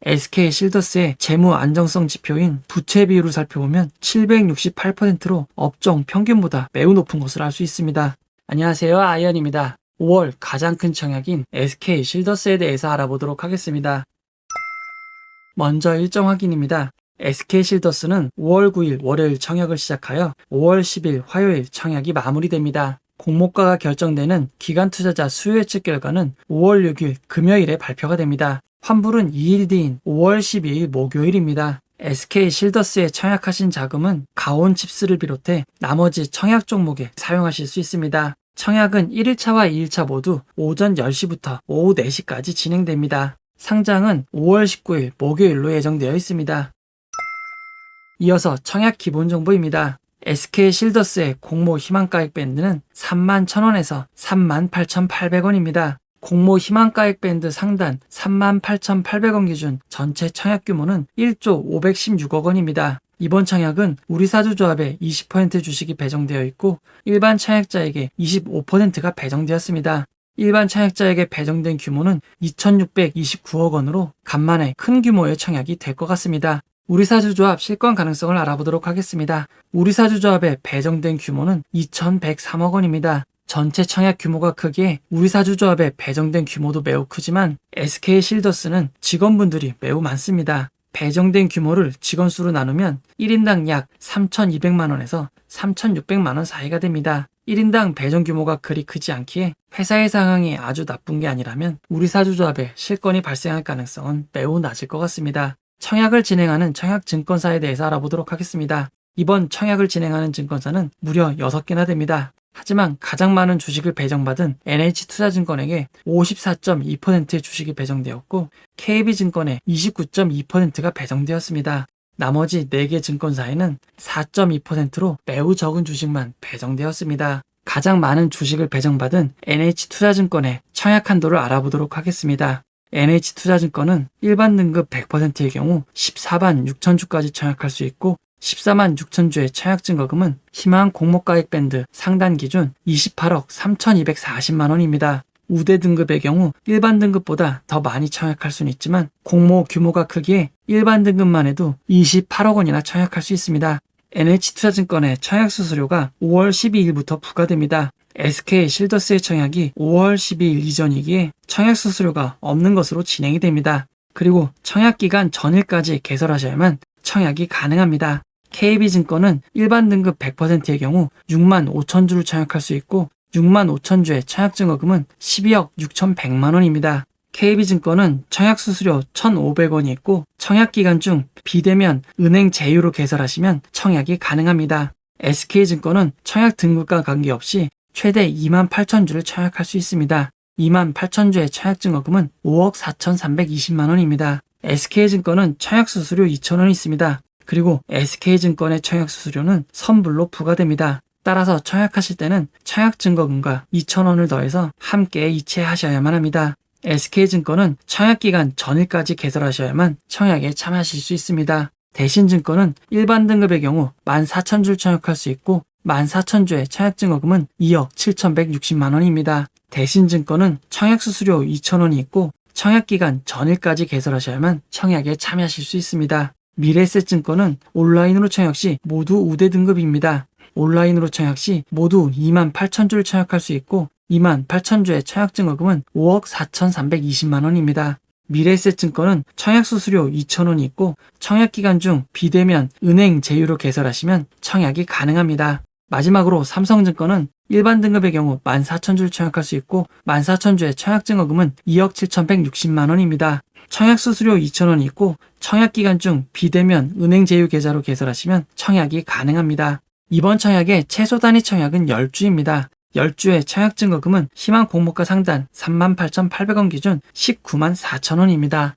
SK실더스의 재무 안정성 지표인 부채 비율을 살펴보면 768%로 업종 평균보다 매우 높은 것을 알 수 있습니다. 안녕하세요, 아이언입니다. 5월 가장 큰 청약인 SK실더스에 대해서 알아보도록 하겠습니다. 먼저 일정 확인입니다. SK실더스는 5월 9일 월요일 청약을 시작하여 5월 10일 화요일 청약이 마무리됩니다. 공모가가 결정되는 기관 투자자 수요 예측 결과는 5월 6일 금요일에 발표가 됩니다. 환불은 2일 뒤인 5월 12일 목요일입니다. SK실더스에 청약하신 자금은 가온칩스를 비롯해 나머지 청약 종목에 사용하실 수 있습니다. 청약은 1일차와 2일차 모두 오전 10시부터 오후 4시까지 진행됩니다. 상장은 5월 19일 목요일로 예정되어 있습니다. 이어서 청약 기본 정보입니다. SK실더스의 공모 희망가액 밴드는 31,000원에서 38,800원입니다. 공모 희망가액 밴드 상단 38,800원 기준 전체 청약 규모는 1조 516억 원입니다. 이번 청약은 우리사주조합에 20% 주식이 배정되어 있고 일반 청약자에게 25%가 배정되었습니다. 일반 청약자에게 배정된 규모는 2,629억 원으로 간만에 큰 규모의 청약이 될 것 같습니다. 우리사주조합 실권 가능성을 알아보도록 하겠습니다. 우리사주조합에 배정된 규모는 2,103억 원입니다. 전체 청약 규모가 크기에 우리사주조합에 배정된 규모도 매우 크지만 SK실더스는 직원분들이 매우 많습니다. 배정된 규모를 직원 수로 나누면 1인당 약 3,200만원에서 3,600만원 사이가 됩니다. 1인당 배정 규모가 그리 크지 않기에 회사의 상황이 아주 나쁜 게 아니라면 우리사주조합에 실권이 발생할 가능성은 매우 낮을 것 같습니다. 청약을 진행하는 청약증권사에 대해서 알아보도록 하겠습니다. 이번 청약을 진행하는 증권사는 무려 6개나 됩니다. 하지만 가장 많은 주식을 배정받은 NH투자증권에게 54.2%의 주식이 배정되었고 KB증권에 29.2%가 배정되었습니다. 나머지 4개 증권사에는 4.2%로 매우 적은 주식만 배정되었습니다. 가장 많은 주식을 배정받은 NH투자증권의 청약 한도를 알아보도록 하겠습니다. NH투자증권은 일반 등급 100%의 경우 14만 6천 주까지 청약할 수 있고 14만 6천 주의 청약 증거금은 희망 공모가액 밴드 상단 기준 28억 3,240만 원입니다. 우대 등급의 경우 일반 등급보다 더 많이 청약할 수는 있지만 공모 규모가 크기에 일반 등급만 해도 28억 원이나 청약할 수 있습니다. NH투자증권의 청약 수수료가 5월 12일부터 부과됩니다. SK실더스의 청약이 5월 12일 이전이기에 청약 수수료가 없는 것으로 진행이 됩니다. 그리고 청약 기간 전일까지 개설하셔야만 청약이 가능합니다. KB증권은 일반 등급 100%의 경우 6만 5천 주를 청약할 수 있고 6만 5천 주의 청약 증거금은 12억 6,100만 원입니다. KB증권은 청약 수수료 1,500원이 있고 청약 기간 중 비대면 은행 제휴로 개설하시면 청약이 가능합니다. SK증권은 청약 등급과 관계없이 최대 2만 8천 주를 청약할 수 있습니다. 2만 8천 주의 청약 증거금은 5억 4,320만 원입니다. SK증권은 청약 수수료 2,000원이 있습니다. 그리고 SK증권의 청약 수수료는 선불로 부과됩니다. 따라서 청약하실 때는 청약 증거금과 2,000원을 더해서 함께 이체하셔야만 합니다. SK증권은 청약기간 전일까지 개설하셔야만 청약에 참여하실 수 있습니다. 대신증권은 일반 등급의 경우 14,000주를 청약할 수 있고 14,000주의 청약 증거금은 2억 7,160만 원입니다. 대신증권은 청약 수수료 2,000원이 있고 청약기간 전일까지 개설하셔야만 청약에 참여하실 수 있습니다. 미래에셋증권은 온라인으로 청약 시 모두 우대 등급입니다. 온라인으로 청약 시 모두 2만 8천 주를 청약할 수 있고 2만 8천 주의 청약 증거금은 5억 4,320만 원입니다. 미래에셋증권은 청약 수수료 2,000원이 있고 청약 기간 중 비대면 은행 제휴로 개설하시면 청약이 가능합니다. 마지막으로 삼성증권은 일반 등급의 경우 14,000주를 청약할 수 있고 14,000주의 청약 증거금은 2억 7,160만 원입니다. 청약 수수료 2,000원이 있고 청약 기간 중 비대면 은행 제휴 계좌로 개설하시면 청약이 가능합니다. 이번 청약의 최소 단위 청약은 10주입니다. 10주의 청약 증거금은 희망 공모가 상단 38,800원 기준 19만 4천 원입니다.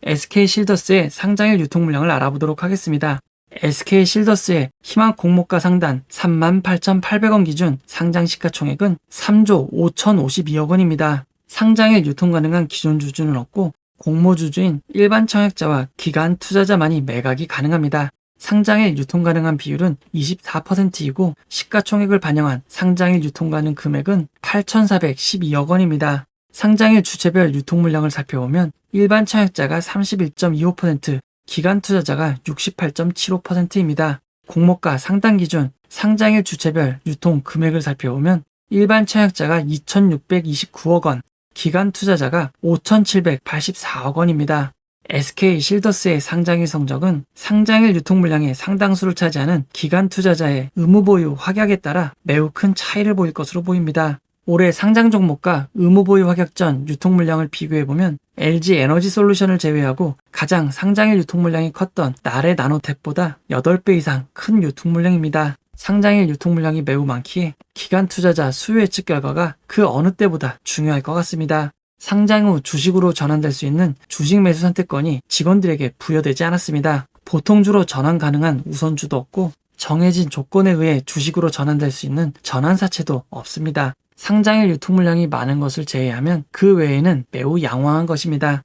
SK실더스의 상장일 유통 물량을 알아보도록 하겠습니다. SK실더스의 희망 공모가 상단 38,800원 기준 상장 시가총액은 3조 5,052억 원입니다. 상장일 유통 가능한 기존 주주는 없고 공모주주인 일반 청약자와 기관 투자자만이 매각이 가능합니다. 상장일 유통 가능한 비율은 24%이고 시가총액을 반영한 상장일 유통 가능 금액은 8,412억 원입니다. 상장일 주체별 유통 물량을 살펴보면 일반 청약자가 31.25%, 기관 투자자가 68.75%입니다. 공모가 상단 기준 상장일 주체별 유통 금액을 살펴보면 일반 청약자가 2,629억 원, 기관 투자자가 5,784억 원입니다. SK 실더스의 상장일 성적은 상장일 유통 물량의 상당수를 차지하는 기관 투자자의 의무 보유 확약에 따라 매우 큰 차이를 보일 것으로 보입니다. 올해 상장 종목과 의무 보유 확약 전 유통 물량을 비교해보면 LG 에너지 솔루션을 제외하고 가장 상장일 유통 물량이 컸던 나래 나노텍보다 8배 이상 큰 유통 물량입니다. 상장일 유통 물량이 매우 많기에 기관 투자자 수요 예측 결과가 그 어느 때보다 중요할 것 같습니다. 상장 후 주식으로 전환될 수 있는 주식 매수 선택권이 직원들에게 부여되지 않았습니다. 보통주로 전환 가능한 우선주도 없고 정해진 조건에 의해 주식으로 전환될 수 있는 전환사채도 없습니다. 상장일 유통 물량이 많은 것을 제외하면 그 외에는 매우 양호한 것입니다.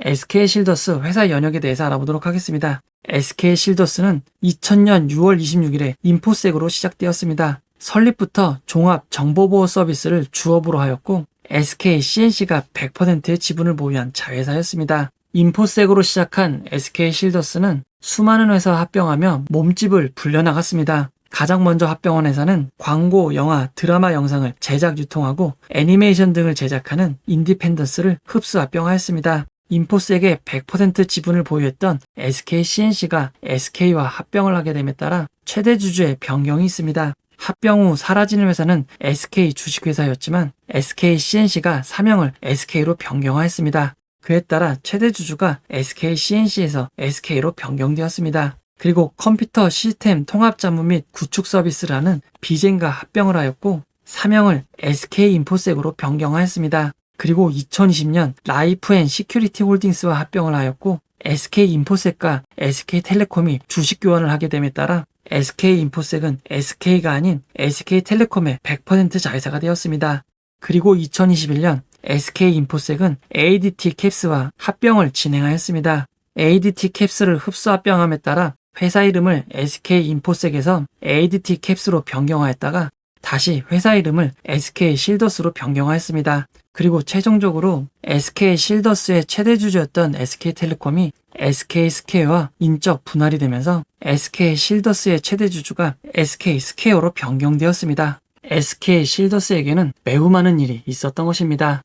SK 실더스 회사 연역에 대해서 알아보도록 하겠습니다. SK 실더스는 2000년 6월 26일에 인포색으로 시작되었습니다. 설립부터 종합 정보보호 서비스를 주업으로 하였고 SK CNC가 100%의 지분을 보유한 자회사였습니다. 인포색으로 시작한 SK 실더스는 수많은 회사와 합병하며 몸집을 불려나갔습니다. 가장 먼저 합병한 회사는 광고, 영화, 드라마 영상을 제작, 유통하고 애니메이션 등을 제작하는 인디펜던스를 흡수 합병하였습니다. 인포색의 100% 지분을 보유했던 SK CNC가 SK와 합병을 하게 됨에 따라 최대 주주의 변경이 있습니다. 합병 후 사라지는 회사는 SK 주식회사였지만 SK CNC가 사명을 SK로 변경하였습니다. 그에 따라 최대 주주가 SK CNC에서 SK로 변경되었습니다. 그리고 컴퓨터 시스템 통합 자문 및 구축 서비스라는 비젠과 합병을 하였고 사명을 SK 인포색으로 변경하였습니다. 그리고 2020년 라이프 앤 시큐리티 홀딩스와 합병을 하였고 SK 인포색과 SK 텔레콤이 주식 교환을 하게 됨에 따라 SK 인포색은 SK가 아닌 SK 텔레콤의 100% 자회사가 되었습니다. 그리고 2021년 SK 인포색은 ADT 캡스와 합병을 진행하였습니다. ADT 캡스를 흡수 합병함에 따라 회사 이름을 SK 인포색에서 ADT 캡스로 변경하였다가 다시 회사 이름을 SK 실더스로 변경하였습니다. 그리고 최종적으로 SK 실더스의 최대 주주였던 SK텔레콤이 SK 스퀘어와 인적 분할이 되면서 SK 실더스의 최대 주주가 SK 스퀘어로 변경되었습니다. SK 실더스에게는 매우 많은 일이 있었던 것입니다.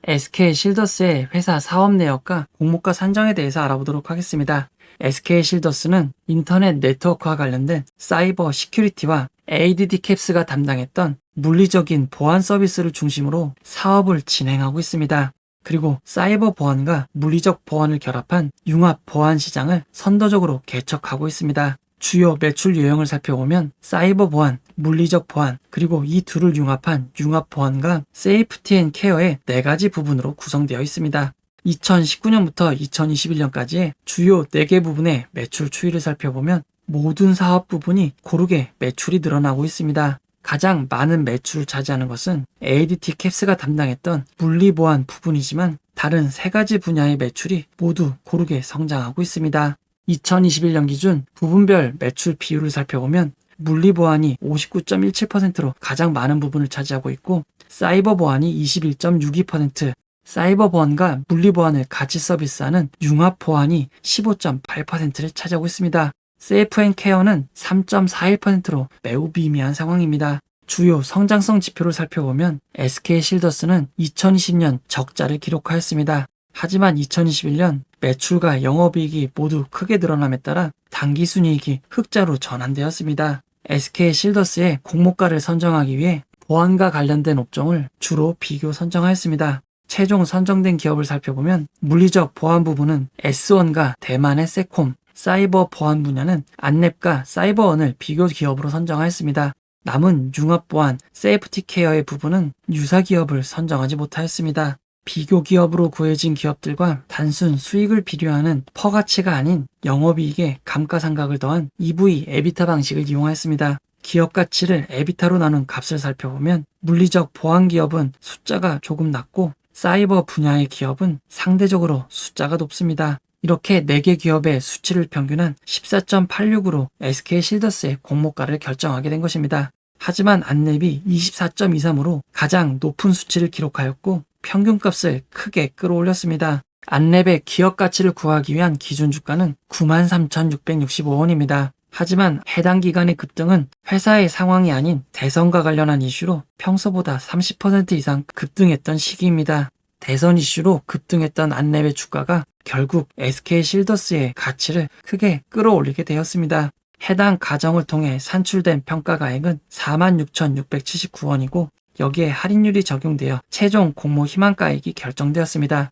SK 실더스의 회사 사업 내역과 공모가 산정에 대해서 알아보도록 하겠습니다. SK 실더스는 인터넷 네트워크와 관련된 사이버 시큐리티와 ADT 캡스가 담당했던 물리적인 보안 서비스를 중심으로 사업을 진행하고 있습니다. 그리고 사이버 보안과 물리적 보안을 결합한 융합 보안 시장을 선도적으로 개척하고 있습니다. 주요 매출 유형을 살펴보면 사이버 보안, 물리적 보안, 그리고 이 둘을 융합한 융합 보안과 세이프티 앤 케어의 4가지 부분으로 구성되어 있습니다. 2019년부터 2021년까지의 주요 4개 부분의 매출 추이를 살펴보면 모든 사업 부분이 고르게 매출이 늘어나고 있습니다. 가장 많은 매출을 차지하는 것은 ADT 캡스가 담당했던 물리보안 부분이지만 다른 3가지 분야의 매출이 모두 고르게 성장하고 있습니다. 2021년 기준 부분별 매출 비율을 살펴보면 물리보안이 59.17%로 가장 많은 부분을 차지하고 있고 사이버 보안이 21.62%, 사이버 보안과 물리보안을 같이 서비스하는 융합 보안이 15.8%를 차지하고 있습니다. 세이프 앤 케어는 3.41%로 매우 미미한 상황입니다. 주요 성장성 지표를 살펴보면 SK 실더스는 2020년 적자를 기록하였습니다. 하지만 2021년 매출과 영업이익이 모두 크게 늘어남에 따라 당기순이익이 흑자로 전환되었습니다. SK 실더스의 공모가를 선정하기 위해 보안과 관련된 업종을 주로 비교 선정하였습니다. 최종 선정된 기업을 살펴보면 물리적 보안 부분은 S1과 대만의 세콤, 사이버 보안 분야는 안랩과 사이버원을 비교 기업으로 선정하였습니다. 남은 융합 보안, 세이프티 케어의 부분은 유사 기업을 선정하지 못하였습니다. 비교 기업으로 구해진 기업들과 단순 수익을 비교하는 퍼가치가 아닌 영업이익에 감가상각을 더한 EV, 에비타 방식을 이용하였습니다. 기업 가치를 에비타로 나눈 값을 살펴보면 물리적 보안 기업은 숫자가 조금 낮고 사이버 분야의 기업은 상대적으로 숫자가 높습니다. 이렇게 4개 기업의 수치를 평균한 14.86으로 SK 실더스의 공모가를 결정하게 된 것입니다. 하지만 안랩이 24.23으로 가장 높은 수치를 기록하였고 평균값을 크게 끌어올렸습니다. 안랩의 기업 가치를 구하기 위한 기준 주가는 93,665원입니다. 하지만 해당 기간의 급등은 회사의 상황이 아닌 대선과 관련한 이슈로 평소보다 30% 이상 급등했던 시기입니다. 대선 이슈로 급등했던 안랩의 주가가 결국 SK실더스의 가치를 크게 끌어올리게 되었습니다. 해당 과정을 통해 산출된 평가가액은 46,679원이고 여기에 할인율이 적용되어 최종 공모 희망가액이 결정되었습니다.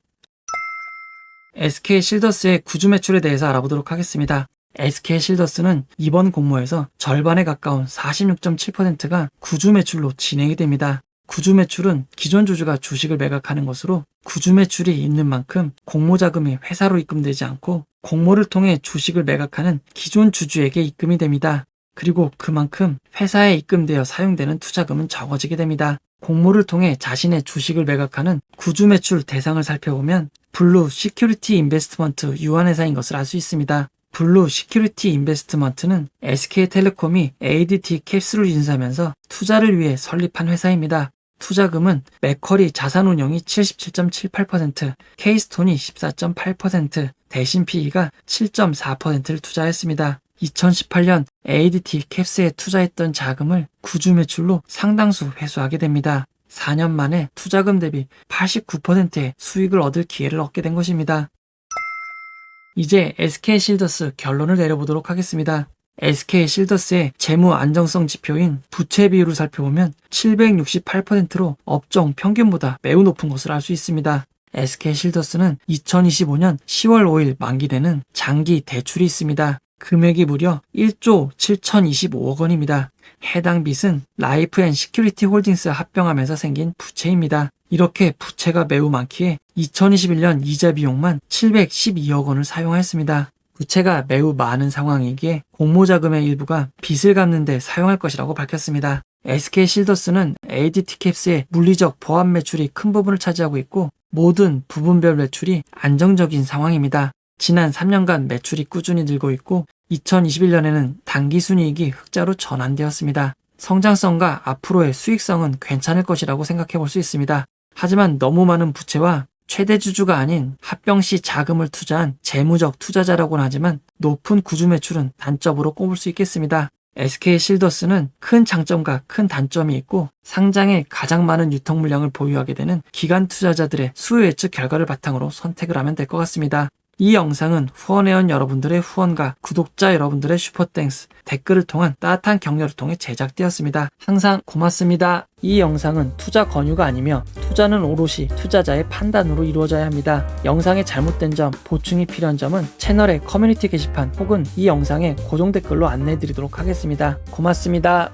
SK실더스의 구주 매출에 대해서 알아보도록 하겠습니다. SK실더스는 이번 공모에서 절반에 가까운 46.7%가 구주 매출로 진행이 됩니다. 구주 매출은 기존 주주가 주식을 매각하는 것으로 구주 매출이 있는 만큼 공모 자금이 회사로 입금되지 않고 공모를 통해 주식을 매각하는 기존 주주에게 입금이 됩니다. 그리고 그만큼 회사에 입금되어 사용되는 투자금은 적어지게 됩니다. 공모를 통해 자신의 주식을 매각하는 구주 매출 대상을 살펴보면 블루 시큐리티 인베스트먼트 유한회사인 것을 알 수 있습니다. 블루 시큐리티 인베스트먼트는 SK텔레콤이 ADT 캡슐을 인수하면서 투자를 위해 설립한 회사입니다. 투자금은 맥쿼리 자산운용이 77.78%, K스톤이 14.8%, 대신 PE가 7.4%를 투자했습니다. 2018년 ADT 캡스에 투자했던 자금을 구주 매출로 상당수 회수하게 됩니다. 4년 만에 투자금 대비 89%의 수익을 얻을 기회를 얻게 된 것입니다. 이제 SK실더스 결론을 내려보도록 하겠습니다. SK실더스의 재무 안정성 지표인 부채 비율을 살펴보면 768%로 업종 평균보다 매우 높은 것을 알 수 있습니다. SK실더스는 2025년 10월 5일 만기되는 장기 대출이 있습니다. 금액이 무려 1조 7,025억 원입니다. 해당 빚은 라이프앤시큐리티 홀딩스 합병하면서 생긴 부채입니다. 이렇게 부채가 매우 많기에 2021년 이자 비용만 712억 원을 사용하였습니다. 부채가 매우 많은 상황이기에 공모자금의 일부가 빚을 갚는 데 사용할 것이라고 밝혔습니다. SK실더스는 ADT 캡스의 물리적 보합 매출이 큰 부분을 차지하고 있고 모든 부분별 매출이 안정적인 상황입니다. 지난 3년간 매출이 꾸준히 늘고 있고 2021년에는 당기순이익이 흑자로 전환되었습니다. 성장성과 앞으로의 수익성은 괜찮을 것이라고 생각해 볼 수 있습니다. 하지만 너무 많은 부채와 최대 주주가 아닌 합병 시 자금을 투자한 재무적 투자자라고는 하지만 높은 구주 매출은 단점으로 꼽을 수 있겠습니다. SK실더스는 큰 장점과 큰 단점이 있고 상장에 가장 많은 유통 물량을 보유하게 되는 기관 투자자들의 수요 예측 결과를 바탕으로 선택을 하면 될 것 같습니다. 이 영상은 후원회원 여러분들의 후원과 구독자 여러분들의 슈퍼땡스, 댓글을 통한 따뜻한 격려를 통해 제작되었습니다. 항상 고맙습니다. 이 영상은 투자 권유가 아니며 투자는 오롯이 투자자의 판단으로 이루어져야 합니다. 영상에 잘못된 점, 보충이 필요한 점은 채널의 커뮤니티 게시판 혹은 이 영상의 고정 댓글로 안내해 드리도록 하겠습니다. 고맙습니다.